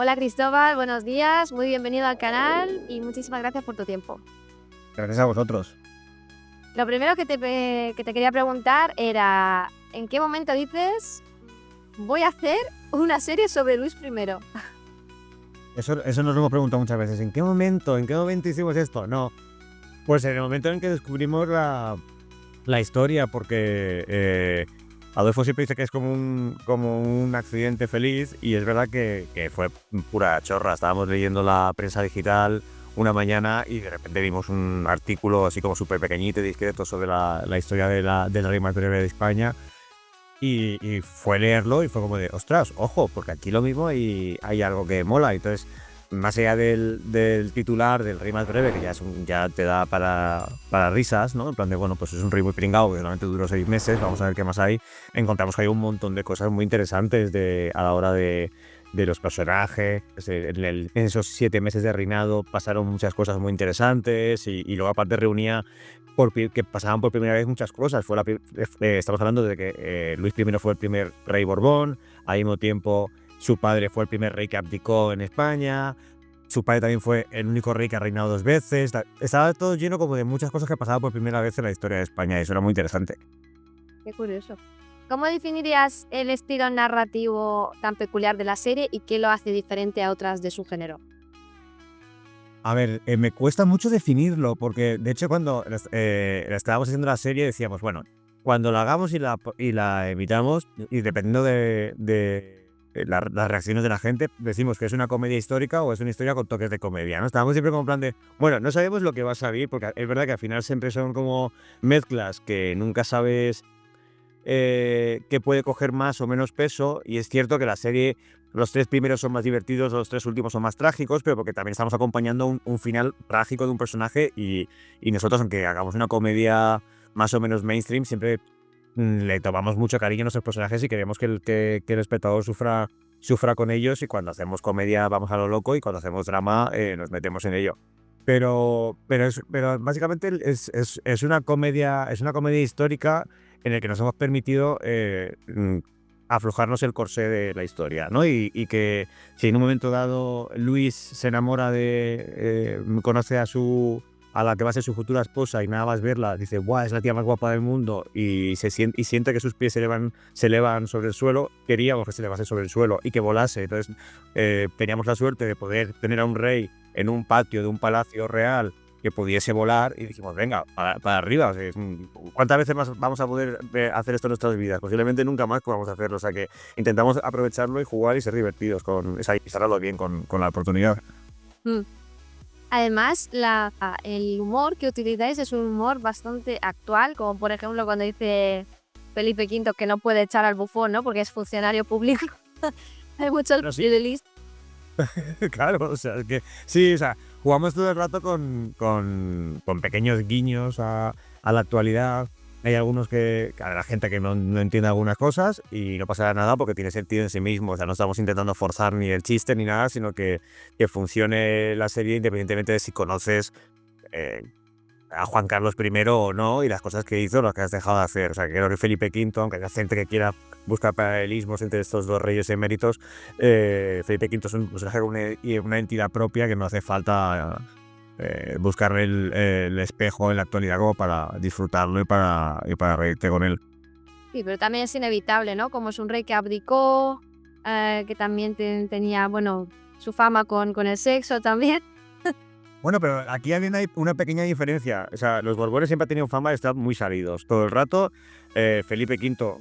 Hola Cristóbal, buenos días, muy bienvenido al canal y muchísimas gracias por tu tiempo. Gracias a vosotros. Lo primero que te quería preguntar era, ¿en qué momento dices, voy a hacer una serie sobre Luis I? Eso nos lo hemos preguntado muchas veces. ¿En qué momento hicimos esto? No, pues en el momento en que descubrimos la historia, porque Adolfo siempre dice que es como un accidente feliz, y es verdad que fue pura chorra. Estábamos leyendo la prensa digital una mañana y de repente vimos un artículo así como súper pequeñito y discreto sobre la historia del rey más breve de España. Y fue leerlo y fue como de, ostras, ojo, porque aquí lo mismo y hay algo que mola. Entonces, más allá del titular del rey más breve, que ya te da para risas, ¿no? En plan de, bueno, pues es un rey muy pringado que solamente duró 6 meses, vamos a ver qué más hay. Encontramos que hay un montón de cosas muy interesantes a la hora de los personajes. En esos 7 meses de reinado pasaron muchas cosas muy interesantes y luego aparte reunía que pasaban por primera vez muchas cosas. Estamos hablando de que Luis I fue el primer rey Borbón, al mismo tiempo su padre fue el primer rey que abdicó en España, su padre también fue el único rey que ha reinado 2 veces. Estaba todo lleno como de muchas cosas que pasaban por primera vez en la historia de España y eso era muy interesante. Qué curioso. ¿Cómo definirías el estilo narrativo tan peculiar de la serie y qué lo hace diferente a otras de su género? A ver, me cuesta mucho definirlo, porque de hecho cuando la estábamos haciendo la serie decíamos, bueno, cuando la hagamos y la emitamos, y dependiendo de las reacciones de la gente, decimos que es una comedia histórica o es una historia con toques de comedia, ¿no? Estábamos siempre como en plan de, bueno, no sabemos lo que va a salir, porque es verdad que al final siempre son como mezclas que nunca sabes que puede coger más o menos peso, y es cierto que la serie, los 3 primeros son más divertidos, los 3 últimos son más trágicos, pero porque también estamos acompañando un final trágico de un personaje y nosotros, aunque hagamos una comedia más o menos mainstream, siempre le tomamos mucho cariño a nuestros personajes y queremos que el espectador sufra con ellos, y cuando hacemos comedia vamos a lo loco y cuando hacemos drama nos metemos en ello. Pero básicamente es una comedia histórica en el que nos hemos permitido aflojarnos el corsé de la historia, ¿no? Y que si en un momento dado Luis se enamora conoce a la que va a ser su futura esposa, y nada más verla dice, ¡buah, es la tía más guapa del mundo! Y siente que sus pies se elevan sobre el suelo. Queríamos que se elevase sobre el suelo y que volase. Entonces teníamos la suerte de poder tener a un rey en un patio de un palacio real que pudiese volar, y dijimos, venga, para arriba. O sea, ¿cuántas veces más vamos a poder hacer esto en nuestras vidas? Posiblemente nunca más podamos hacerlo. O sea que intentamos aprovecharlo y jugar y ser divertidos y pasarlo bien con la oportunidad. Mm. Además, el humor que utilizáis es un humor bastante actual, como por ejemplo cuando dice Felipe V que no puede echar al bufón, ¿no? Porque es funcionario público. Hay muchos Pero sí, paralelismos. claro, o sea, es que sí, o sea, jugamos todo el rato con pequeños guiños a la actualidad. Hay algunos a la gente que no entiende algunas cosas y no pasa nada porque tiene sentido en sí mismo. O sea, no estamos intentando forzar ni el chiste ni nada, sino que funcione la serie independientemente de si conoces eh, a Juan Carlos I o no, y las cosas que hizo, las que has dejado de hacer. O sea, que creo que Felipe V, aunque haya gente que quiera buscar paralelismos entre estos dos reyes eméritos, Felipe V es un personaje con una entidad propia que no hace falta buscarle el espejo en la actualidad como para disfrutarlo y para reírte con él. Sí, pero también es inevitable, ¿no? Como es un rey que abdicó, que también tenía, bueno, su fama con el sexo también. Bueno, pero aquí hay una pequeña diferencia. O sea, los Borbones siempre han tenido fama de estar muy salidos. Todo el rato, Felipe V,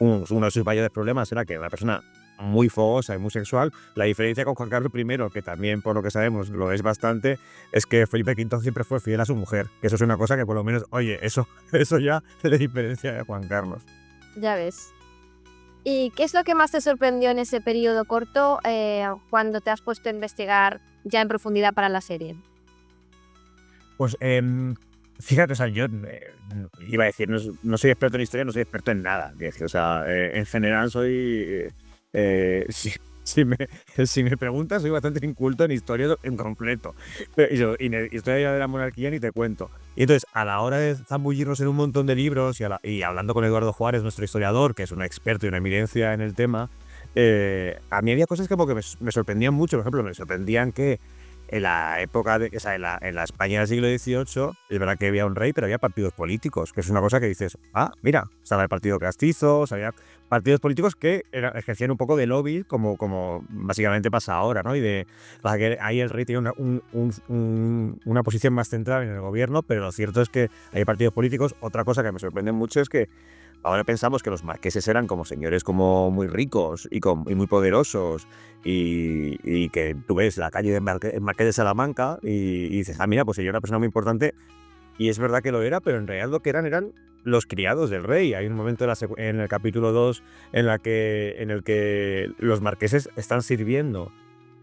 uno de sus mayores problemas era que era una persona muy fogosa y muy sexual. La diferencia con Juan Carlos I, que también, por lo que sabemos, lo es bastante, es que Felipe V siempre fue fiel a su mujer. Que eso es una cosa que por lo menos, oye, eso ya le diferencia de Juan Carlos. Ya ves. ¿Y qué es lo que más te sorprendió en ese periodo corto cuando te has puesto a investigar ya en profundidad para la serie? Pues fíjate, o sea, yo iba a decir, no soy experto en historia, no soy experto en nada. O sea, en general soy, si me, si me preguntas, soy bastante inculto en historia en completo. Y historia de la monarquía ni te cuento. Y entonces, a la hora de zambullirnos en un montón de libros y hablando con Eduardo Juárez, nuestro historiador, que es un experto y una eminencia en el tema, a mí había cosas como que me sorprendían mucho. Por ejemplo, me sorprendían que en la época, o sea, en la España del siglo XVIII, es verdad que había un rey, pero había partidos políticos, que es una cosa que dices, mira, estaba el partido castizo, o sea, había partidos políticos que ejercían un poco de lobby, como básicamente pasa ahora, ¿no? Para que ahí el rey tiene una posición más central en el gobierno, pero lo cierto es que hay partidos políticos. Otra cosa que me sorprende mucho es que ahora pensamos que los marqueses eran como señores como muy ricos y muy poderosos, y que tú ves la calle de el Marqués de Salamanca y dices, mira, pues yo era una persona muy importante, y es verdad que lo era, pero en realidad lo que eran los criados del rey. Hay un momento en el capítulo 2 en el que los marqueses están sirviendo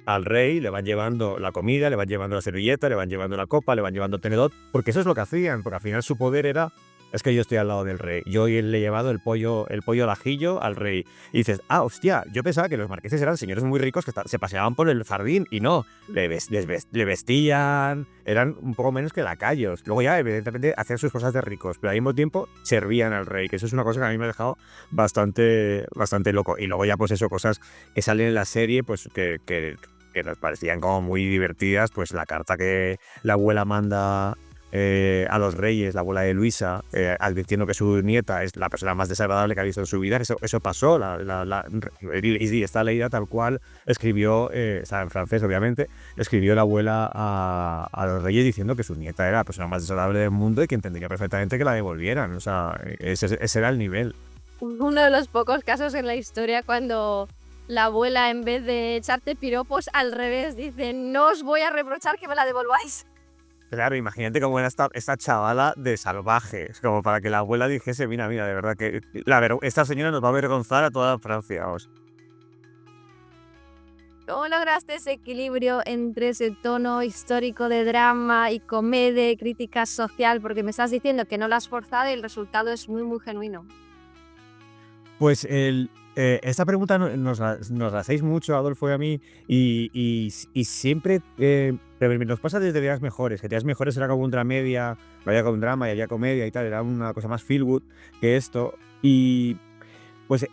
al rey, le van llevando la comida, le van llevando la servilleta, le van llevando la copa, le van llevando el tenedor, porque eso es lo que hacían, porque al final su poder era, es que yo estoy al lado del rey, yo le he llevado el pollo al ajillo al rey. Y dices, hostia, yo pensaba que los marqueses eran señores muy ricos que se paseaban por el jardín, y no, le vestían, eran un poco menos que lacayos. Luego ya, evidentemente, hacían sus cosas de ricos, pero al mismo tiempo servían al rey, que eso es una cosa que a mí me ha dejado bastante loco. Y luego ya, pues eso, cosas que salen en la serie, pues que nos parecían como muy divertidas, pues la carta que la abuela manda a los reyes, la abuela de Luisa, advirtiendo que su nieta es la persona más desagradable que ha visto en su vida. Eso pasó, y está leída tal cual escribió, está en francés obviamente, escribió la abuela a los reyes diciendo que su nieta era la persona más desagradable del mundo y que entendería perfectamente que la devolvieran. O sea, ese era el nivel. Uno de los pocos casos en la historia cuando la abuela, en vez de echarte piropos, al revés, dice, no os voy a reprochar que me la devolváis. Claro, imagínate cómo era esta chavala de salvaje, es como para que la abuela dijese, mira, de verdad que esta señora nos va a avergonzar a toda Francia. ¿Cómo lograste ese equilibrio entre ese tono histórico de drama y comedia y crítica social? Porque me estás diciendo que no lo has forzado y el resultado es muy, muy genuino. Pues esta pregunta nos la hacéis mucho, Adolfo y a mí, y siempre pero nos pasa desde Días Mejores, que Días Mejores era como un dramedia, había como un drama y había comedia y tal, era una cosa más feel good que esto, y pues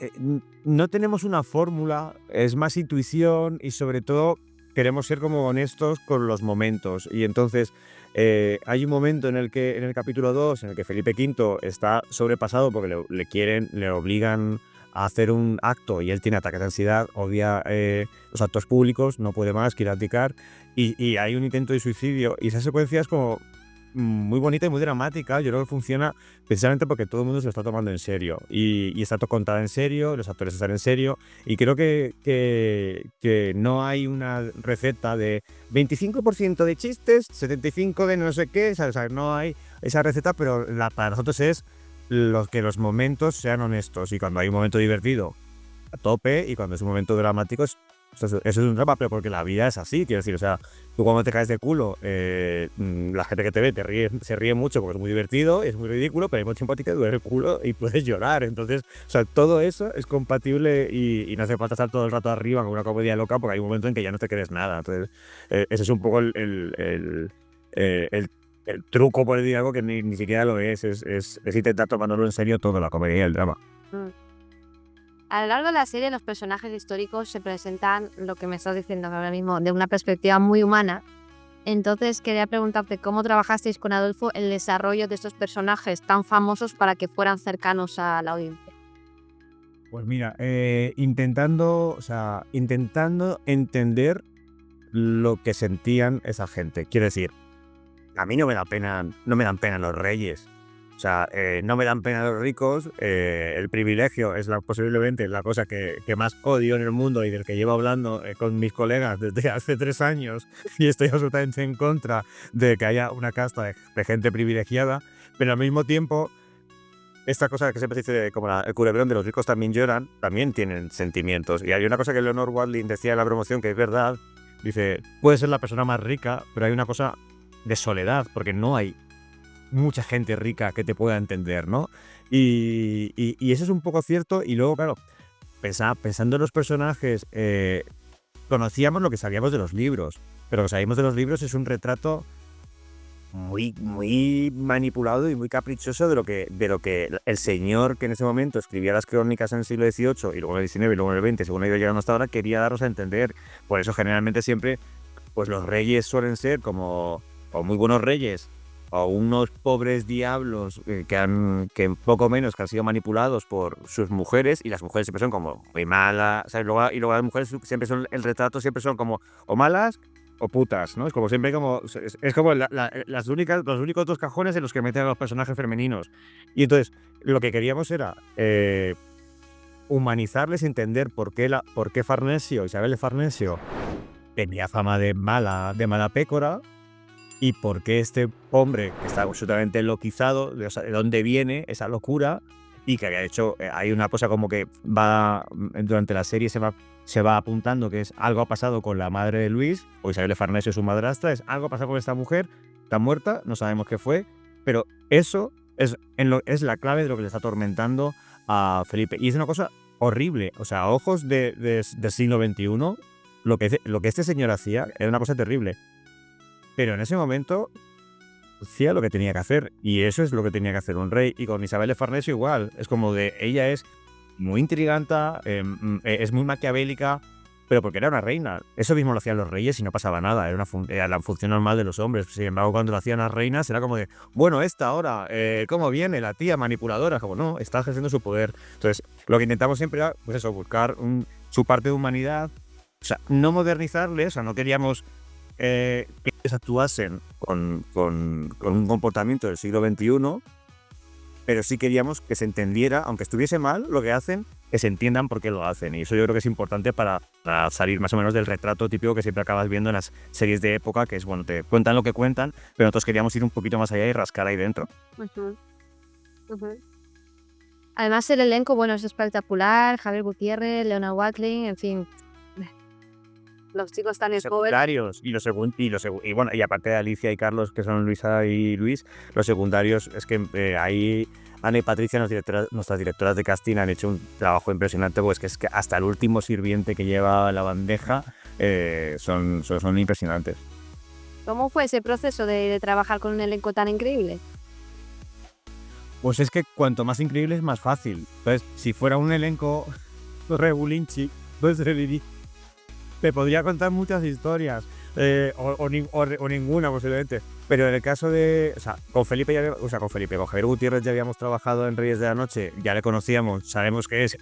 no tenemos una fórmula, es más intuición y sobre todo queremos ser como honestos con los momentos. Y entonces hay un momento en el capítulo 2 en el que Felipe V está sobrepasado porque le obligan a hacer un acto y él tiene ataques de ansiedad, odia los actos públicos, no puede más, quiere abdicar, y hay un intento de suicidio, y esa secuencia es como muy bonita y muy dramática. Yo creo que funciona precisamente porque todo el mundo se lo está tomando en serio y está todo contado en serio, los actores están en serio, y creo que no hay una receta de 25% de chistes, 75% de no sé qué, ¿sabes? O sea, no hay esa receta, pero para nosotros es que los momentos sean honestos, y cuando hay un momento divertido, a tope, y cuando es un momento dramático, eso es un drama, pero porque la vida es así, quiero decir, o sea, tú cuando te caes de culo, la gente que te ve se ríe mucho porque es muy divertido, es muy ridículo, pero al mismo tiempo a ti te duele el culo y puedes llorar. Entonces, o sea, todo eso es compatible, y no hace falta estar todo el rato arriba con una comedia loca, porque hay un momento en que ya no te crees nada. Entonces, ese es un poco el truco, por decir algo que ni siquiera lo es intentar tomándolo en serio todo, la comedia y el drama. A lo largo de la serie, los personajes históricos se presentan, lo que me estás diciendo ahora mismo, de una perspectiva muy humana. Entonces, quería preguntarte cómo trabajasteis con Adolfo el desarrollo de estos personajes tan famosos para que fueran cercanos a la audiencia. Pues mira, intentando entender lo que sentían esa gente. Quiero decir, a mí no me dan pena los reyes. O sea, no me dan pena los ricos. El privilegio es posiblemente la cosa que más odio en el mundo y del que llevo hablando con mis colegas desde hace 3 años, y estoy absolutamente en contra de que haya una casta de gente privilegiada, pero al mismo tiempo, esta cosa que siempre se dice como el culebrón de los ricos también lloran, también tienen sentimientos. Y hay una cosa que Leonor Watling decía en la promoción que es verdad, dice, puede ser la persona más rica, pero hay una cosa de soledad, porque no hay mucha gente rica que te pueda entender, ¿no? Y eso es un poco cierto. Y luego, claro, pensando en los personajes, conocíamos lo que sabíamos de los libros, pero lo que sabíamos de los libros es un retrato muy manipulado y muy caprichoso de lo que el señor que en ese momento escribía las crónicas en el siglo XVIII y luego en el XIX y luego en el XX, según ha ido llegando hasta ahora, quería darnos a entender. Por eso generalmente siempre pues los reyes suelen ser como o muy buenos reyes o unos pobres diablos que poco menos que han sido manipulados por sus mujeres, y las mujeres siempre son como muy malas, ¿sabes? Y luego las mujeres siempre son, el retrato siempre son como o malas o putas, ¿no? Es como siempre como es como los únicos dos cajones en los que meten a los personajes femeninos. Y entonces lo que queríamos era humanizarles, entender por qué Farnesio, Isabel de Farnesio, tenía fama de mala pécora, y por qué este hombre que está absolutamente enloquizado, de dónde viene esa locura, y que había hecho, hay una cosa como que durante la serie se va apuntando que es algo ha pasado con la madre de Luis, o Isabel de Farnesio, su madrastra, es algo ha pasado con esta mujer, está muerta, no sabemos qué fue, pero eso es la clave de lo que le está atormentando a Felipe. Y es una cosa horrible, o sea, a ojos del siglo XXI, lo que este señor hacía era una cosa terrible. Pero en ese momento hacía lo que tenía que hacer, y eso es lo que tenía que hacer un rey. Y con Isabel de Farnesio igual, es como ella es muy intriganta, es muy maquiavélica, pero porque era una reina. Eso mismo lo hacían los reyes y no pasaba nada, era la función normal de los hombres. Sin embargo, cuando lo hacían las reinas era como de, bueno, esta ahora, ¿cómo viene la tía manipuladora? Como no, está ejerciendo su poder. Entonces, lo que intentamos siempre era, pues eso, buscar su parte de humanidad, o sea, no modernizarles, o sea, no queríamos que ellos actuasen con un comportamiento del siglo XXI, pero sí queríamos que se entendiera, aunque estuviese mal lo que hacen, que se entiendan por qué lo hacen. Y eso yo creo que es importante para salir más o menos del retrato típico que siempre acabas viendo en las series de época, que es, bueno, te cuentan lo que cuentan, pero nosotros queríamos ir un poquito más allá y rascar ahí dentro. Ujú, ujú. Además, el elenco, bueno, es espectacular. Javier Gutiérrez, Leona Watling, en fin. Los chicos tan jóvenes. Secundarios y bueno, y aparte de Alicia y Carlos, que son Luisa y Luis, los secundarios es que ahí Ana y Patricia, nuestras directoras de casting, han hecho un trabajo impresionante, pues es que hasta el último sirviente que lleva la bandeja son impresionantes. ¿Cómo fue ese proceso de trabajar con un elenco tan increíble? Pues es que cuanto más increíble es más fácil. Entonces, si fuera un elenco regulinchi, pues te podría contar muchas historias, o ninguna posiblemente. Pero en el caso de, o sea, con Javier Gutiérrez ya habíamos trabajado en Reyes de la Noche, ya le conocíamos, sabemos que es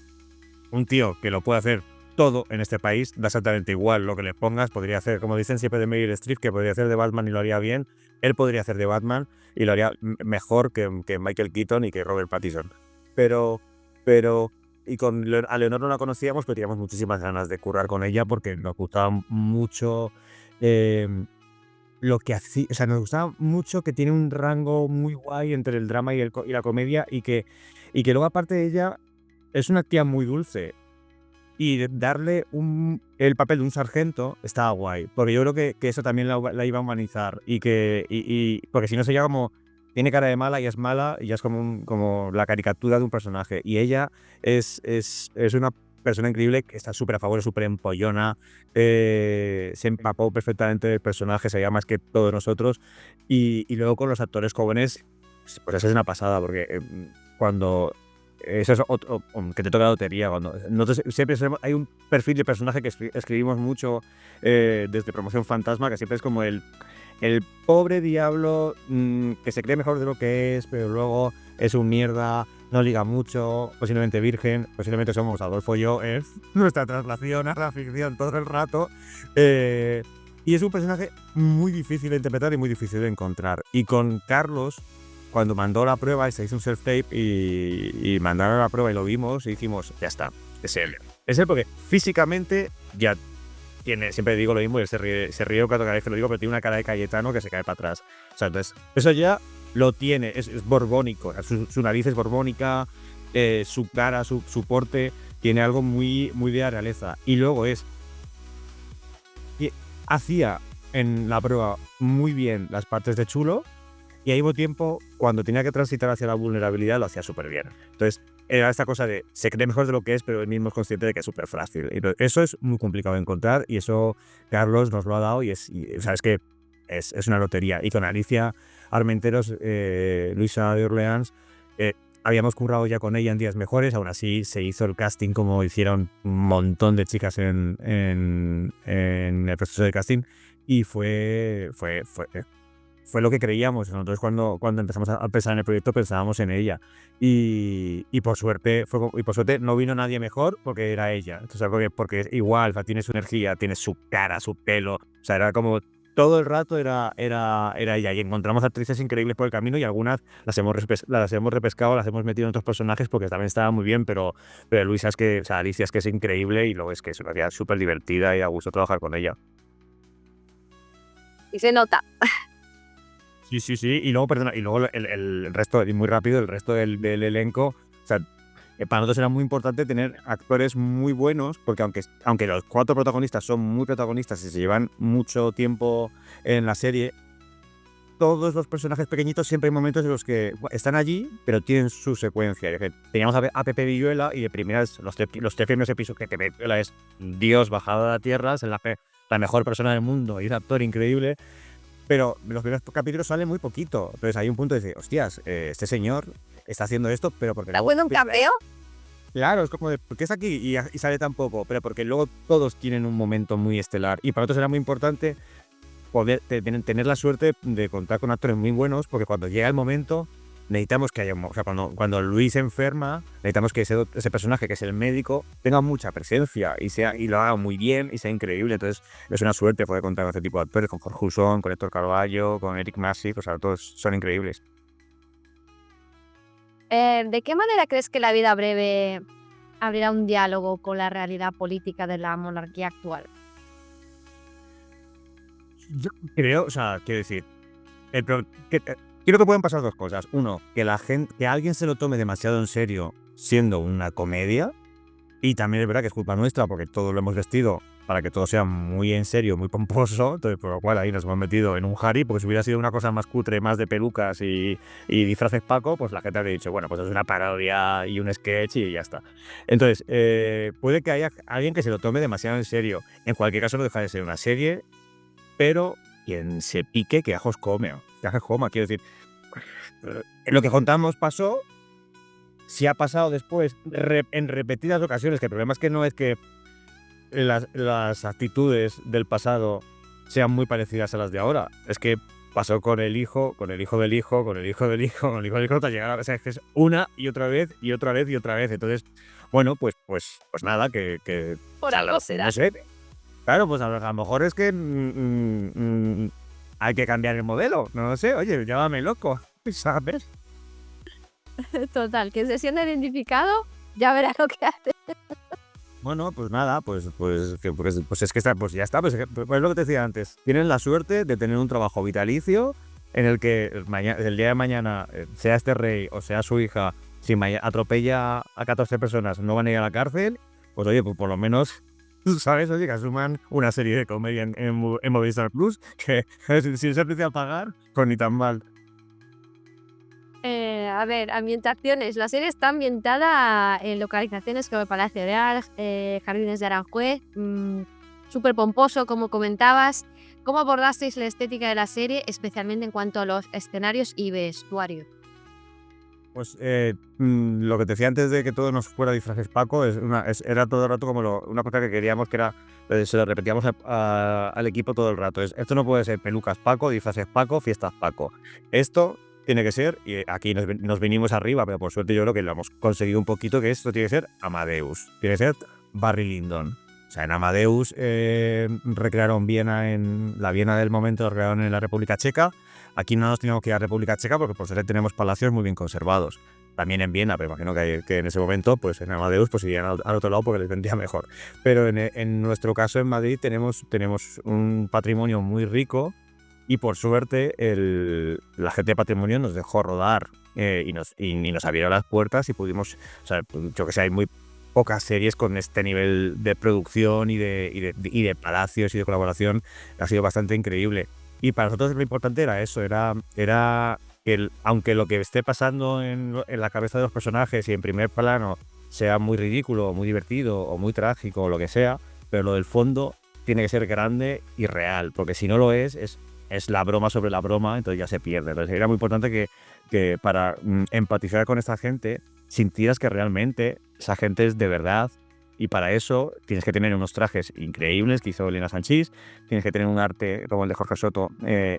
un tío que lo puede hacer todo en este país, da exactamente igual lo que le pongas, podría hacer, como dicen siempre de Meryl Streep, que podría hacer de Batman y lo haría bien, él podría hacer de Batman y lo haría mejor que Michael Keaton y que Robert Pattinson. Pero y a Leonor no la conocíamos, pero teníamos muchísimas ganas de currar con ella porque nos gustaba mucho lo que hacía. O sea, nos gustaba mucho que tiene un rango muy guay entre el drama y la comedia, y que luego, aparte de ella, es una tía muy dulce. Y darle el papel de un sargento estaba guay, porque yo creo que eso también la iba a humanizar. Porque si no sería como, tiene cara de mala y es mala, y ya es como la caricatura de un personaje. Y ella es una persona increíble, que está súper a favor, súper empollona, se empapó perfectamente del personaje, se más que todos nosotros. Y luego con los actores jóvenes, pues eso es una pasada, porque cuando... Eso es otro que te toca la lotería. Nosotros siempre hay un perfil de personaje que escribimos mucho desde Promoción Fantasma, que siempre es como el pobre diablo que se cree mejor de lo que es, pero luego es un mierda, no liga mucho, posiblemente virgen, posiblemente somos Adolfo y yo, es nuestra traslación a la ficción todo el rato. Y es un personaje muy difícil de interpretar y muy difícil de encontrar. Y con Carlos, cuando mandó la prueba y se hizo un self-tape y mandaron la prueba y lo vimos y dijimos, ya está, es él. Es él porque físicamente ya tiene, siempre digo lo mismo y él se ríe cada vez que lo digo, pero tiene una cara de Cayetano que se cae para atrás. O sea, entonces, eso ya lo tiene, es borbónico, su nariz es borbónica, su cara, su porte, tiene algo muy, muy de la realeza. Y luego hacía en la prueba muy bien las partes de chulo, y al mismo tiempo, cuando tenía que transitar hacia la vulnerabilidad, lo hacía súper bien. Entonces, era esta cosa de se cree mejor de lo que es, pero él mismo es consciente de que es súper frágil. Y eso es muy complicado de encontrar, y eso Carlos nos lo ha dado, y sabes que es una lotería. Y con Alicia Armenteros, Luisa de Orleans, habíamos currado ya con ella en Días Mejores, aún así se hizo el casting como hicieron un montón de chicas en el proceso de casting y fue lo que creíamos. Nosotros cuando empezamos a pensar en el proyecto pensábamos en ella. Y por suerte no vino nadie mejor porque era ella. Entonces, porque igual, o sea, tiene su energía, tiene su cara, su pelo. O sea, era como todo el rato era ella. Y encontramos actrices increíbles por el camino y algunas las hemos repescado, las hemos metido en otros personajes porque también estaba muy bien, pero Luisa o sea, Alicia es que es increíble y luego es que es una tía súper divertida y da gusto trabajar con ella. Y se nota. Sí, sí, sí. Y luego, perdona, el resto, y muy rápido, el resto del elenco. O sea, para nosotros era muy importante tener actores muy buenos, porque aunque los 4 protagonistas son muy protagonistas y se llevan mucho tiempo en la serie, todos los personajes pequeñitos siempre hay momentos en los que están allí, pero tienen su secuencia. Teníamos a Pepe Villuela y de primeras, los 3 primeros episodios, que Pepe Villuela es Dios bajado a la tierra, es la mejor persona del mundo y un actor increíble. Pero los primeros capítulos salen muy poquito. Entonces hay un punto de decir, hostias, este señor está haciendo esto, pero porque... ¿Está bueno un cameo? Claro, es como de, ¿por qué es aquí y sale tan poco? Pero porque luego todos tienen un momento muy estelar. Y para nosotros era muy importante poder tener la suerte de contar con actores muy buenos, porque cuando llega el momento necesitamos que haya... O sea, cuando Luis se enferma, necesitamos que ese personaje, que es el médico, tenga mucha presencia y lo haga muy bien y sea increíble. Entonces es una suerte poder contar con este tipo de actores, con Jorge Usón, con Héctor Carballo, con Eric Massif, o sea, todos son increíbles. ¿De qué manera crees que la vida breve abrirá un diálogo con la realidad política de la monarquía actual? Yo creo, o sea, quiero decir, creo que pueden pasar 2 cosas. Uno, que alguien se lo tome demasiado en serio siendo una comedia. Y también es verdad que es culpa nuestra porque todo lo hemos vestido para que todo sea muy en serio, muy pomposo. Entonces, por lo cual ahí nos hemos metido en un jari, porque si hubiera sido una cosa más cutre, más de pelucas y disfraces Paco, pues la gente habría dicho, bueno, pues es una parodia y un sketch y ya está. Entonces, puede que haya alguien que se lo tome demasiado en serio. En cualquier caso, no deja de ser una serie, pero quien se pique, que ajos come. Que ajos coma, quiero decir. Lo que contamos pasó. Si ha pasado después en repetidas ocasiones, que el problema es que no es que las actitudes del pasado sean muy parecidas a las de ahora, es que pasó con el hijo del hijo, con el hijo del hijo del hijo hasta llegar a... O sea, es una y otra vez y otra vez y otra vez. Entonces, bueno, pues nada, que Por algo será. no sé. Claro, pues a lo mejor es que hay que cambiar el modelo. No lo sé, oye, llámame loco, ¿sabes? Total, que se sienta identificado, ya verá lo que hace. Bueno, pues nada, pues es que está, pues ya está, pues es lo que te decía antes. Tienen la suerte de tener un trabajo vitalicio en el que el día de mañana, sea este rey o sea su hija, si atropella a 14 personas, no van a ir a la cárcel. Pues oye, pues por lo menos, ¿sabes? Oye, que asuman una serie de comedia en Movistar Plus, que si se empieza a pagar, pues ni tan mal. A ver, ambientaciones. La serie está ambientada en localizaciones como el Palacio Real, Jardines de Aranjuez, súper pomposo, como comentabas. ¿Cómo abordasteis la estética de la serie, especialmente en cuanto a los escenarios y vestuario? Pues lo que te decía antes de que todo nos fuera disfraces Paco, era todo el rato como una cosa que queríamos, que era, se lo repetíamos al equipo todo el rato. Esto no puede ser pelucas Paco, disfraces Paco, fiestas Paco. Esto tiene que ser, y aquí nos vinimos arriba, pero por suerte yo creo que lo hemos conseguido un poquito, que esto tiene que ser Amadeus, tiene que ser Barry Lyndon. O sea, en Amadeus recrearon Viena, en la Viena del momento, lo recrearon en la República Checa. Aquí no nos teníamos que ir a República Checa porque por suerte tenemos palacios muy bien conservados. También en Viena, pero imagino que en ese momento, pues en Amadeus, pues irían al otro lado porque les vendría mejor. Pero en nuestro caso en Madrid tenemos un patrimonio muy rico. Y por suerte la gente de patrimonio nos dejó rodar y nos abrieron las puertas y pudimos, o sea, yo que sé, hay muy pocas series con este nivel de producción y de palacios y de colaboración. Ha sido bastante increíble. Y para nosotros lo importante era eso, era que aunque lo que esté pasando en la cabeza de los personajes y en primer plano sea muy ridículo, o muy divertido o muy trágico o lo que sea, pero lo del fondo tiene que ser grande y real, porque si no lo es es la broma sobre la broma, entonces ya se pierde. Entonces era muy importante que para empatizar con esta gente, sintieras que realmente esa gente es de verdad. Y para eso tienes que tener unos trajes increíbles que hizo Elena Sanchís, tienes que tener un arte como el de Jorge Soto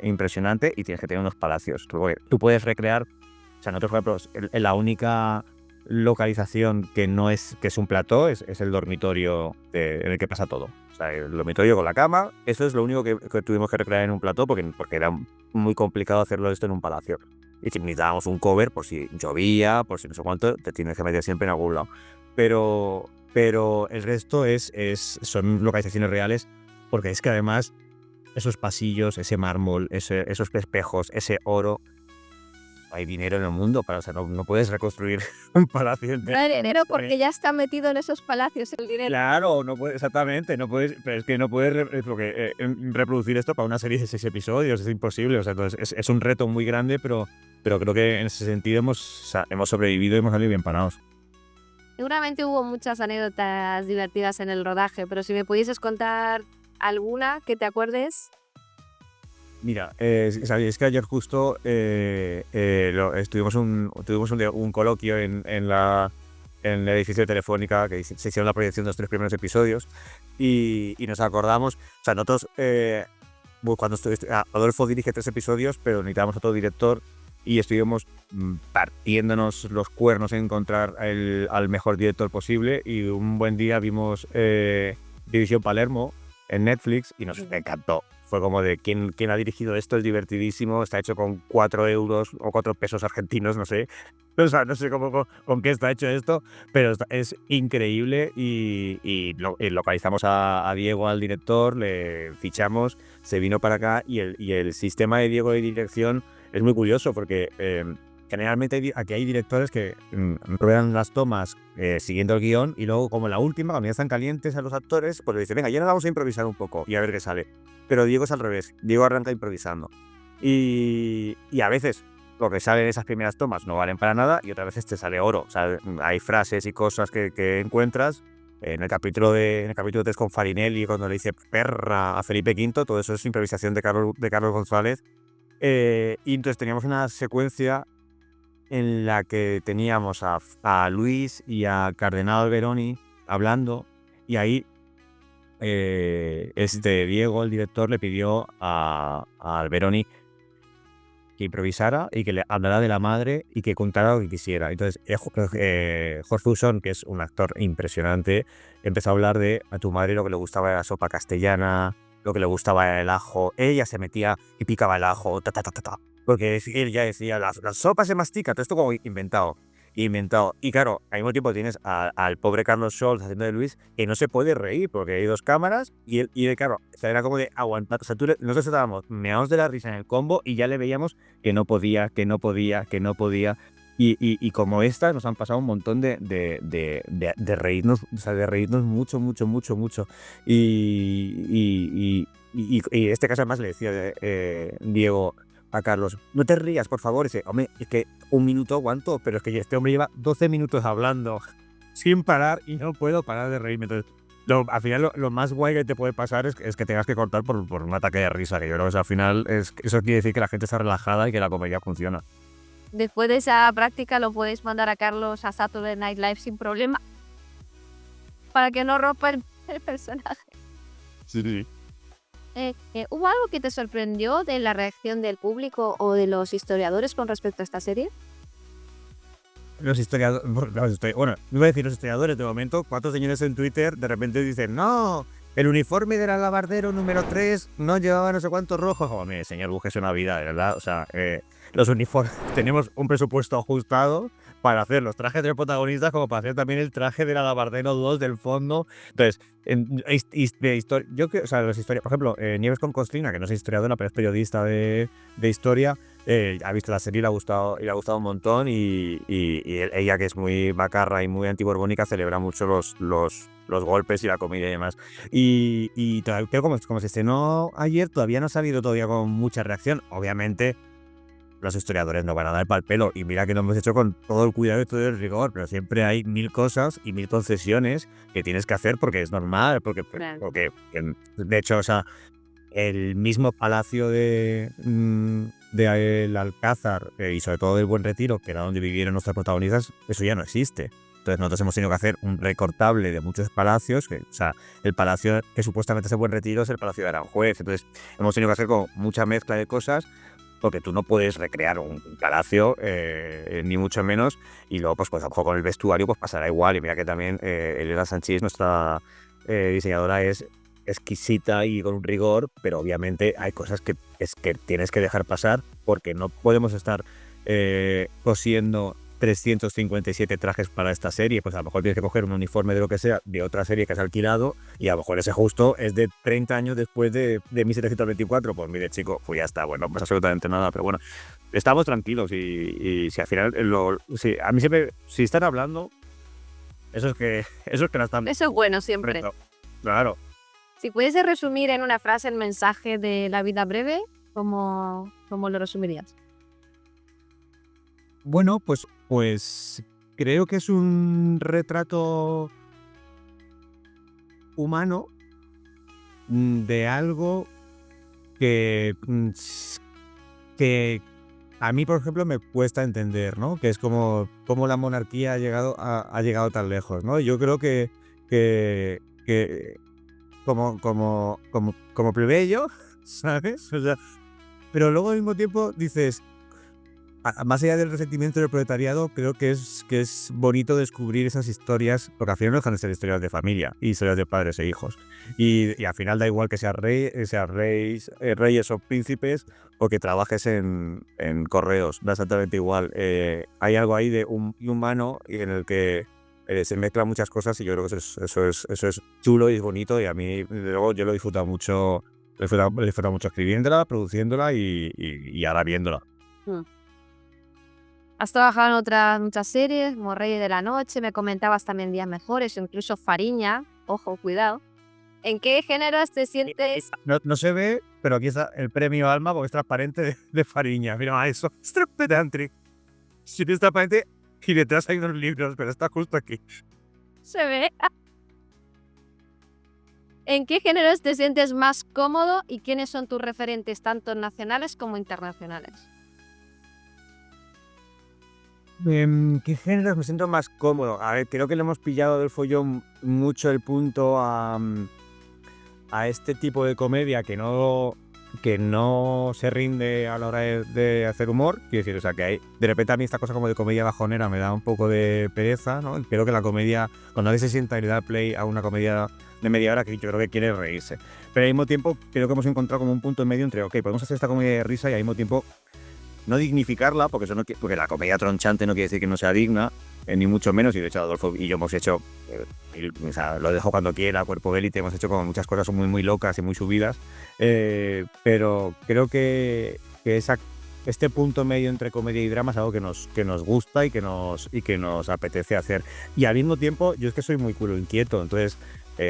impresionante y tienes que tener unos palacios. Tú puedes recrear, o sea, nosotros, por ejemplo, la única localización que no es que es un plató es el dormitorio en el que pasa todo. O sea, el dormitorio con la cama, eso es lo único que tuvimos que recrear en un plató porque era muy complicado hacerlo esto en un palacio. Y si necesitábamos un cover, por si llovía, por si no sé cuánto, te tienes que meter siempre en algún lado. Pero el resto son localizaciones reales, porque es que además esos pasillos, ese mármol, esos espejos, ese oro, hay dinero en el mundo para, o sea, no puedes reconstruir un palacio entero. No hay dinero porque ya está metido en esos palacios el dinero. Claro, no puedes, exactamente, no puedes, pero es que no puedes reproducir esto para una serie de 6 episodios, es imposible. O sea, entonces es un reto muy grande, pero creo que en ese sentido hemos sobrevivido y hemos salido bien parados. Seguramente hubo muchas anécdotas divertidas en el rodaje, pero si me pudieses contar alguna que te acuerdes. Mira, es que ayer justo tuvimos un coloquio en el edificio de Telefónica, que se hicieron la proyección de los 3 primeros episodios, y nos acordamos, o sea, nosotros, cuando Adolfo dirige 3 episodios, pero necesitábamos otro director, y estuvimos partiéndonos los cuernos en encontrar al mejor director posible, y un buen día vimos División Palermo en Netflix y nos encantó. Fue como de ¿quién ha dirigido esto? Es divertidísimo, está hecho con 4 euros o 4 pesos argentinos, no sé. O sea, no sé con qué está hecho esto, pero es increíble y localizamos a Diego, al director, le fichamos, se vino para acá y el sistema de Diego de dirección es muy curioso porque generalmente aquí hay directores que ruedan las tomas siguiendo el guión y luego, como la última, cuando ya están calientes a los actores, pues le dicen, venga, ya nos vamos a improvisar un poco y a ver qué sale. Pero Diego es al revés, Diego arranca improvisando. Y a veces lo que sale en esas primeras tomas no valen para nada y otras veces te sale oro. O sea, hay frases y cosas que encuentras. En el capítulo 3 con Farinelli, cuando le dice perra a Felipe V, todo eso es improvisación de Carlos González. Y entonces teníamos una secuencia en la que teníamos a Luis y a Cardenal Alberoni hablando, y ahí Diego, el director, le pidió a Alberoni que improvisara y que le hablara de la madre y que contara lo que quisiera. Entonces Jorge Usón, que es un actor impresionante, empezó a hablar de a tu madre lo que le gustaba era la sopa castellana, lo que le gustaba era el ajo. Ella se metía y picaba el ajo, porque él ya decía, la sopa se mastica, todo esto como inventado. Y claro, al mismo tiempo tienes al pobre Carlos Scholz haciendo de Luis, que no se puede reír porque hay 2 cámaras y claro, o sea, era como de aguantar. O sea, nosotros estábamos meados de la risa en el combo y ya le veíamos que no podía. Y como estas nos han pasado un montón de reírnos, o sea, de reírnos mucho. Y en este caso además le decía Diego a Carlos, no te rías, por favor. Dice, hombre, es que 1 minuto aguanto, pero es que este hombre lleva 12 minutos hablando sin parar y no puedo parar de reírme. Entonces, al final lo más guay que te puede pasar es que tengas que cortar por un ataque de risa, que yo creo que al final eso quiere decir que la gente está relajada y que la comedia funciona. Después de esa práctica lo podéis mandar a Carlos a Saturday Night Live sin problema para que no rompa el personaje. Sí. ¿Hubo algo que te sorprendió de la reacción del público o de los historiadores con respecto a esta serie? Los historiadores, bueno, iba a decir los historiadores de momento, 4 señores en Twitter de repente dicen, no, el uniforme del alabardero número 3 no llevaba no sé cuántos rojos. Hombre, señor, búsquese una vida, de verdad. O sea, los uniformes, tenemos un presupuesto ajustado para hacer los trajes de los protagonistas como para hacer también el traje del alabardero 2 del fondo. Entonces, yo creo, o sea, los historiadores, por ejemplo, Nieves con Costrina, que no es historiadora, pero es periodista de historia, ha visto la serie y le ha gustado un montón y ella, que es muy macarra y muy antiborbónica, celebra mucho los golpes y la comida y demás. Y todavía, como se estrenó ayer, todavía no ha salido todavía con mucha reacción. Obviamente los historiadores no van a dar pal pelo, y mira que lo hemos hecho con todo el cuidado y todo el rigor, pero siempre hay 1000 cosas y 1000 concesiones que tienes que hacer porque es normal, porque de hecho, o sea, el mismo palacio de el Alcázar y sobre todo del Buen Retiro, que era donde vivieron nuestras protagonistas, eso ya no existe. Entonces nosotros hemos tenido que hacer un recortable de muchos palacios, o sea, el palacio que supuestamente es el Buen Retiro es el palacio de Aranjuez. Entonces hemos tenido que hacer como mucha mezcla de cosas, porque tú no puedes recrear un palacio, ni mucho menos, y luego pues a lo mejor con el vestuario pues pasará igual. Y mira que también Elena Sanchís, nuestra diseñadora, es exquisita y con un rigor, pero obviamente hay cosas que tienes que dejar pasar, porque no podemos estar cosiendo 357 trajes para esta serie. Pues a lo mejor tienes que coger un uniforme de lo que sea de otra serie que has alquilado, y a lo mejor ese justo es de 30 años después de 1724. Pues mire, chico, pues ya está, bueno, pues absolutamente nada. Pero bueno, estamos tranquilos, y si al final si, a mí siempre, si están hablando, eso es que la están. Eso es bueno siempre. Claro. Si pudiese resumir en una frase el mensaje de La vida breve, ¿cómo lo resumirías? Bueno, pues creo que es un retrato humano de algo que a mí, por ejemplo, me cuesta entender, ¿no? Que es como la monarquía ha llegado tan lejos, ¿no? Yo creo que como plebeyo, ¿sabes? O sea, pero luego al mismo tiempo dices, más allá del resentimiento del proletariado, creo que es bonito descubrir esas historias, porque al final no dejan de ser historias de familia y historias de padres e hijos. Y al final da igual que seas reyes o príncipes, o que trabajes en correos, da exactamente igual. Hay algo ahí de humano y en el que se mezclan muchas cosas, y yo creo que eso es chulo y es bonito, y a mí, luego, yo lo he disfrutado mucho, escribiéndola, produciéndola y ahora viéndola. Has trabajado en muchas series, como Reyes de la Noche, me comentabas también Días Mejores, incluso Fariña, ojo, cuidado. ¿En qué géneros te sientes? No se ve, pero aquí está el premio Alma, porque es transparente de Fariña. Mira eso, es transparente. Si es transparente y detrás hay unos libros, pero está justo aquí. Se ve. ¿En qué géneros te sientes más cómodo y quiénes son tus referentes tanto nacionales como internacionales? ¿Qué géneros me siento más cómodo? A ver, creo que le hemos pillado del follón mucho el punto a este tipo de comedia que no se rinde a la hora de hacer humor. Quiero decir, o sea, que hay, de repente a mí esta cosa como de comedia bajonera me da un poco de pereza, ¿no? Creo que la comedia, cuando alguien se sienta y le da play a una comedia de media hora, que yo creo que quiere reírse. Pero al mismo tiempo creo que hemos encontrado como un punto en medio entre, ok, podemos hacer esta comedia de risa y al mismo tiempo no dignificarla, porque la comedia tronchante no quiere decir que no sea digna, ni mucho menos. Y de hecho Adolfo y yo hemos hecho, o sea, Lo dejo cuando quiera, Cuerpo de élite, hemos hecho como muchas cosas muy, muy locas y muy subidas, pero creo que este punto medio entre comedia y drama es algo que nos gusta y que nos apetece hacer. Y al mismo tiempo, yo es que soy muy culo inquieto, entonces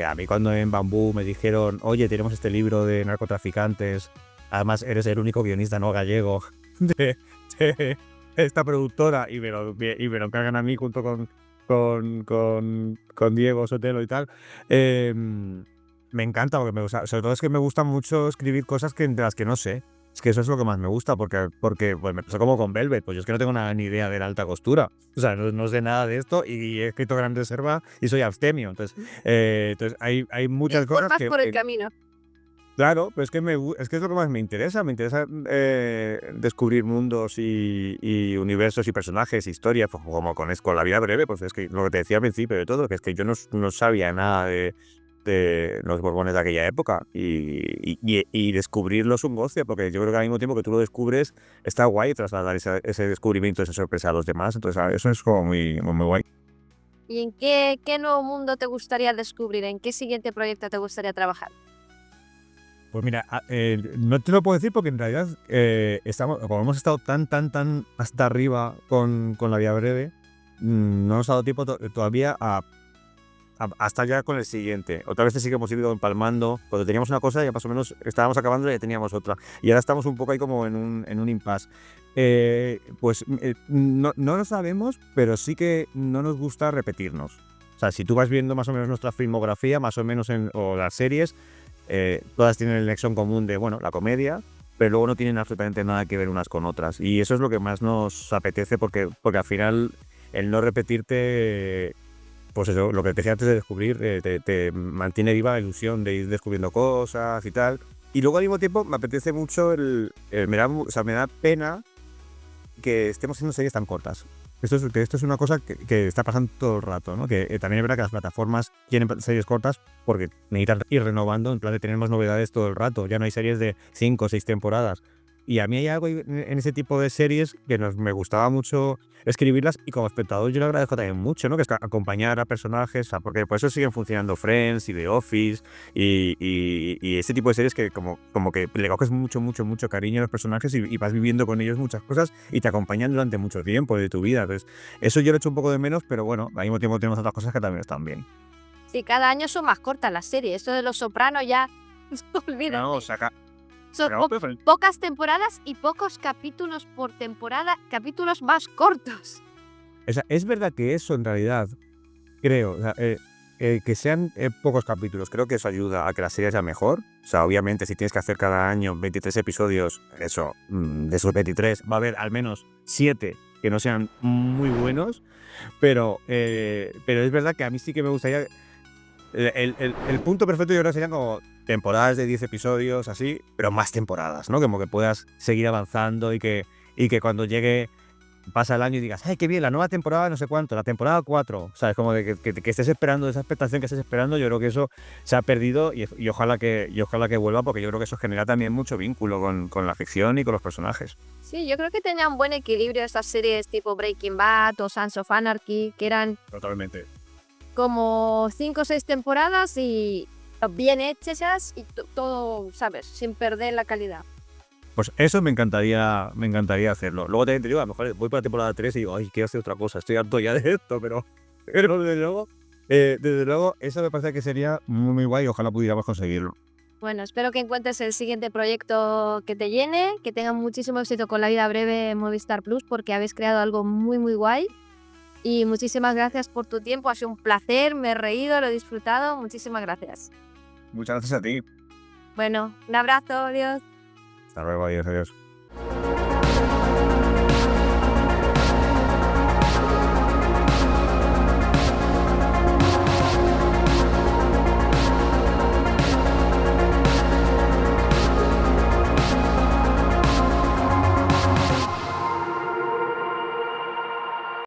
a mí cuando en Bambú me dijeron, oye, tenemos este libro de narcotraficantes, además eres el único guionista no gallego de esta productora, y me lo cargan a mí junto con Diego Sotelo y tal. Me encanta, porque sobre todo es que me gusta mucho escribir cosas de las que no sé. Es que eso es lo que más me gusta, porque pues me pasó como con Velvet, pues yo es que no tengo ni idea de la alta costura, o sea, no sé nada de esto, y he escrito Gran Reserva y soy abstemio, entonces hay muchas cosas que por el camino. Claro, pero es que es lo que más me interesa descubrir mundos y universos y personajes, historias, pues, como con La vida breve. Pues es que lo que te decía al principio de todo, que es que yo no sabía nada de los Borbones de aquella época, y descubrirlo es un goce, porque yo creo que al mismo tiempo que tú lo descubres, está guay trasladar ese descubrimiento, esa sorpresa a los demás. Entonces eso es como muy, muy guay. ¿Y en qué nuevo mundo te gustaría descubrir? ¿En qué siguiente proyecto te gustaría trabajar? Pues mira, no te lo puedo decir porque en realidad como hemos estado tan hasta arriba con La vida breve, no nos ha dado tiempo todavía hasta ya con el siguiente. Otra vez sí que hemos ido empalmando. Cuando teníamos una cosa ya más o menos estábamos acabando y ya teníamos otra. Y ahora estamos un poco ahí como en un impasse. Pues no lo sabemos, pero sí que no nos gusta repetirnos. O sea, si tú vas viendo más o menos nuestra filmografía, más o menos o las series, todas tienen el nexo en común de, bueno, la comedia, pero luego no tienen absolutamente nada que ver unas con otras. Y eso es lo que más nos apetece porque al final el no repetirte, pues eso, lo que te decía antes de descubrir, te mantiene viva la ilusión de ir descubriendo cosas y tal. Y luego al mismo tiempo me apetece mucho o sea, me da pena que estemos haciendo series tan cortas. Esto es una cosa que está pasando todo el rato, ¿no? Que también es verdad que las plataformas quieren series cortas porque necesitan ir renovando, en plan de tener más novedades todo el rato. Ya no hay series de 5 o 6 temporadas. Y a mí hay algo en ese tipo de series que me gustaba mucho escribirlas, y como espectador yo lo agradezco también mucho, ¿no? Que es acompañar a personajes, o sea, porque por eso siguen funcionando Friends y The Office y ese tipo de series que como que le coges mucho, mucho, mucho cariño a los personajes y vas viviendo con ellos muchas cosas y te acompañan durante mucho tiempo de tu vida. Entonces, eso yo lo echo un poco de menos, pero bueno, al mismo tiempo tenemos otras cosas que también están bien. Sí, cada año son más cortas las series. Esto de Los Sopranos ya, olvídate. Son pocas temporadas y pocos capítulos por temporada, capítulos más cortos. O sea, es verdad que eso en realidad, creo, o sea, que sean pocos capítulos, creo que eso ayuda a que la serie sea mejor. O sea, obviamente, si tienes que hacer cada año 23 episodios, eso, de esos 23, va a haber al menos 7 que no sean muy buenos, pero es verdad que a mí sí que me gustaría. El punto perfecto yo creo que serían como temporadas de 10 episodios, así, pero más temporadas, ¿no? Como que puedas seguir avanzando y que cuando llegue, pasa el año y digas, ¡ay, qué bien! La nueva temporada, no sé cuánto, la temporada 4, ¿sabes? Como que estés esperando, esa expectación que estés esperando, yo creo que eso se ha perdido y ojalá que vuelva, porque yo creo que eso genera también mucho vínculo con la ficción y con los personajes. Sí, yo creo que tenían buen equilibrio estas series tipo Breaking Bad o Sons of Anarchy, que eran Totalmente. como 5 o 6 temporadas y bien hechas y todo, ¿sabes? Sin perder la calidad. Pues eso me encantaría hacerlo. Luego también te digo, a lo mejor voy para la temporada 3 y digo, ay, quiero hacer otra cosa, estoy harto ya de esto, pero desde luego, eso me parece que sería muy, muy guay y ojalá pudiéramos conseguirlo. Bueno, espero que encuentres el siguiente proyecto que te llene, que tengas muchísimo éxito con La Vida Breve en Movistar Plus, porque habéis creado algo muy, muy guay. Y muchísimas gracias por tu tiempo, ha sido un placer, me he reído, lo he disfrutado, muchísimas gracias. Muchas gracias a ti. Bueno, un abrazo, adiós. Hasta luego, adiós, adiós.